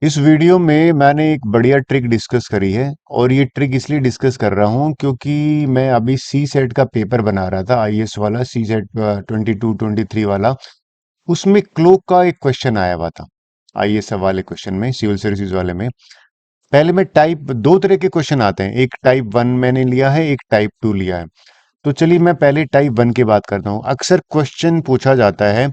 इस वीडियो में मैंने एक बढ़िया ट्रिक डिस्कस करी है और ये ट्रिक इसलिए डिस्कस कर रहा हूँ क्योंकि मैं अभी सी सेट का पेपर बना रहा था, आईएएस वाला सी सेट 22-23 वाला। उसमें क्लोक का एक क्वेश्चन आया हुआ था, आईएएस वाले क्वेश्चन में, सिविल सर्विसेज वाले में। पहले में टाइप दो तरह के क्वेश्चन आते हैं, एक टाइप वन मैंने लिया है, एक टाइप टू लिया है। तो चलिए मैं पहले टाइप वन की बात करता हूँ। अक्सर क्वेश्चन पूछा जाता है,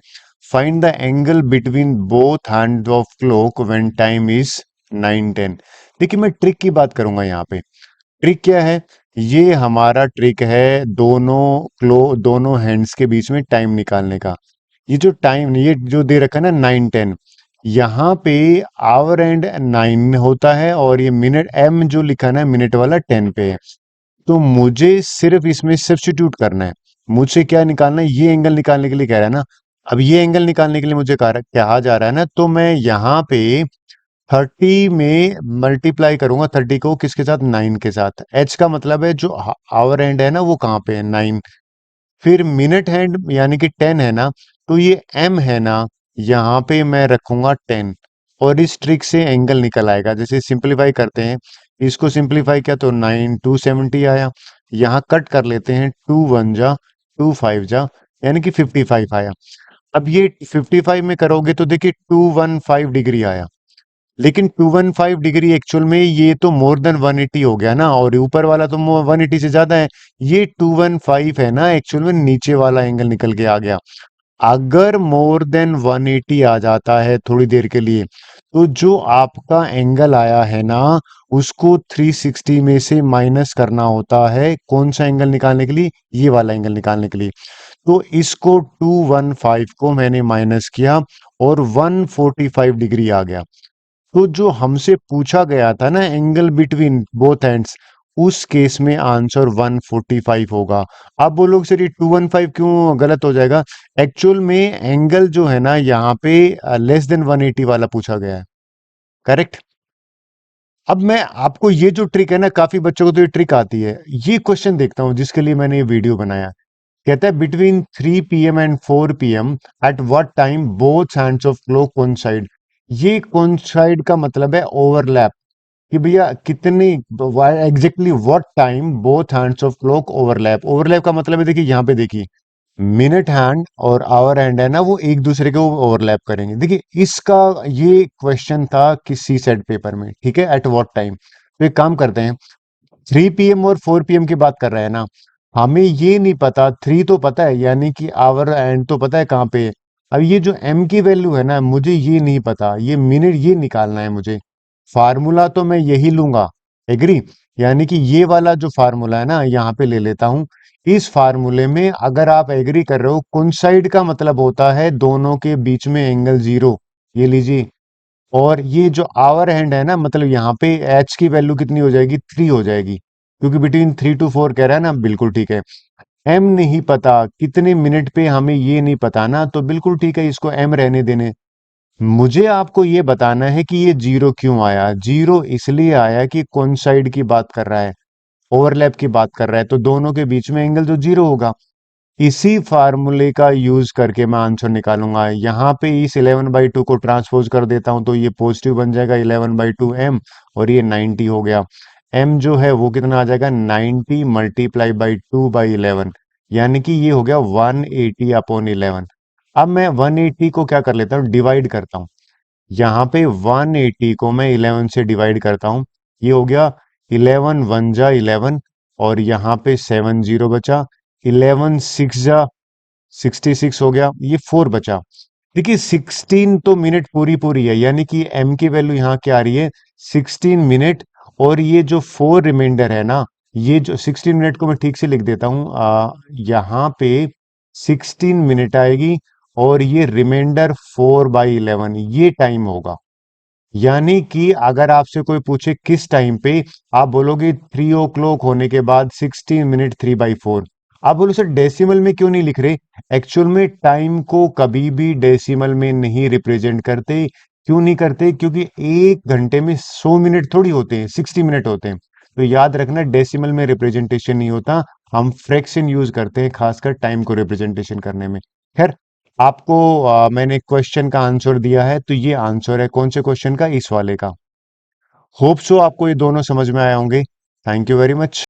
find the angle between both hand of clock when time is 9:10। देखिए मैं ट्रिक की बात करूंगा यहाँ पे। ट्रिक क्या है? ये हमारा ट्रिक है दोनों हैंड्स के बीच में टाइम निकालने का। ये जो टाइम, ये जो दे रखा है ना 9:10, यहाँ पे आवर एंड 9 होता है और ये मिनट एम जो लिखा है ना मिनट वाला 10 पे है। तो मुझे सिर्फ इसमें सब्स्टिट्यूट करना है। मुझे क्या निकालना है? ये एंगल निकालने के लिए कह रहा है ना। अब ये एंगल निकालने के लिए मुझे कहा जा रहा है ना, तो मैं यहाँ पे 30 में मल्टीप्लाई करूंगा, 30 को किसके साथ? 9 के साथ। एच का मतलब है जो आवर एंड है ना वो कहाँ पे है? 9। फिर मिनट हैंड यानी कि 10 है ना, तो ये एम है ना, यहाँ पे मैं रखूंगा 10। और इस ट्रिक से एंगल निकल आएगा। जैसे सिंपलीफाई करते हैं, इसको सिंपलीफाई किया तो 9 270 आया। यहाँ कट कर लेते हैं, 2 1 जा 2 5 जा, यानी कि 55 आया। अब ये 55 में करोगे तो देखिए 215 डिग्री आया। लेकिन 215 डिग्री एक्चुअल में ये तो मोर देन 180 हो गया ना, और ऊपर वाला तो 180 से ज्यादा है। ये 215 है ना, एक्चुअल में नीचे वाला एंगल निकल के आ गया। अगर मोर देन 180 आ जाता है थोड़ी देर के लिए, तो जो आपका एंगल आया है ना, उसको 360 में से माइनस करना होता है। कौन सा एंगल निकालने के लिए? ये वाला एंगल निकालने के लिए। तो इसको 215 को मैंने माइनस किया और 145 डिग्री आ गया। तो जो हमसे पूछा गया था ना एंगल बिटवीन बोथ एंड्स, उस केस में आंसर 145 होगा। आप बोलोगे सर ये 215 क्यों गलत हो जाएगा? एक्चुअल में एंगल जो है ना यहाँ पे लेस देन 180 वाला पूछा गया है। करेक्ट। अब मैं आपको ये जो ट्रिक है ना, काफी बच्चों को तो ये ट्रिक आती है। ये क्वेश्चन देखता हूँ जिसके लिए मैंने ये वीडियो बनाया। कहता है between 3 PM and 4 PM at what time both hands of clock coincide. ये कोइंसाइड का मतलब है ओवरलैप, कि भैया कितनी exactly what time both hands of clock overlap. Overlap का मतलब है, देखिए यहाँ पे देखिए, मिनट हैंड और आवर हैंड है ना, वो एक दूसरे को ओवरलैप करेंगे। देखिए इसका ये क्वेश्चन था किसी सेट पेपर में, ठीक है, एट व्हाट टाइम। तो एक काम करते हैं, 3 PM और 4 PM की बात कर रहे हैं ना, हमें ये नहीं पता। 3 तो पता है, यानी कि आवर एंड तो पता है कहाँ पे है। अब ये जो m की वैल्यू है ना, मुझे ये नहीं पता, ये मिनट ये निकालना है मुझे। फार्मूला तो मैं यही लूंगा, एग्री। यानी कि ये वाला जो फार्मूला है ना, यहाँ पे ले लेता हूं। इस फार्मूले में अगर आप एग्री कर रहे हो, कोइंसाइड का मतलब होता है दोनों के बीच में एंगल जीरो। ये लीजिए। और ये जो आवर हैंड है ना, मतलब यहाँ पे एच की वैल्यू कितनी हो जाएगी? 3 हो जाएगी, क्योंकि बिटवीन 3 to 4 कह रहा है ना, बिल्कुल ठीक है। एम नहीं पता कितने मिनट पे, हमें ये नहीं पता ना, तो बिल्कुल ठीक है, इसको एम रहने देने। मुझे आपको ये बताना है कि ये जीरो क्यों आया। जीरो इसलिए आया कि कौन साइड की बात कर रहा है, ओवरलैप की बात कर रहा है, तो दोनों के बीच में एंगल जो जीरो होगा। इसी फार्मूले का यूज करके मैं आंसर निकालूंगा। यहाँ पे इस 11/2 को ट्रांसपोज कर देता हूं, तो ये पॉजिटिव बन जाएगा 11/2 m, और ये 90 हो गया। m जो है वो कितना आ जाएगा? 90 मल्टीप्लाई बाई 2/11, यानी कि ये हो गया 180/11। अब मैं 180 को क्या कर लेता हूँ? डिवाइड करता हूँ। यहाँ पे 180 को मैं 11 से डिवाइड करता हूँ। ये हो गया 11 1 जा 11, और यहाँ पे 7 0 बचा। 11 6 जा 66 हो गया, ये 4 बचा। देखिए 16 तो मिनट पूरी पूरी है, यानी कि m की वैल्यू यहाँ क्या आ रही है? 16 मिनट। और ये जो 4 रिमाइंडर है ना, ये जो 16 मिनट को मैं ठीक से लिख देता हूँ, यहाँ पे 16 मिनट आएगी, और ये रिमाइंडर 4/11 ये टाइम होगा। यानी कि अगर आपसे कोई पूछे किस टाइम पे, आप बोलोगे 3 o'clock होने के बाद 16 मिनट 3/4। आप बोलो सर डेसिमल में क्यों नहीं लिख रहे? एक्चुअल में टाइम को कभी भी डेसिमल में नहीं रिप्रेजेंट करते। क्यों नहीं करते? क्योंकि एक घंटे में 100 मिनट थोड़ी होते हैं, 60 मिनट होते हैं। तो याद रखना, डेसिमल में रिप्रेजेंटेशन नहीं होता। हम फ्रैक्शन यूज करते हैं खासकर टाइम को रिप्रेजेंटेशन करने में। खैर, आपको मैंने क्वेश्चन का आंसर दिया है, तो ये आंसर है कौन से क्वेश्चन का? इस वाले का। होप सो आपको ये दोनों समझ में आए होंगे। Thank you very much.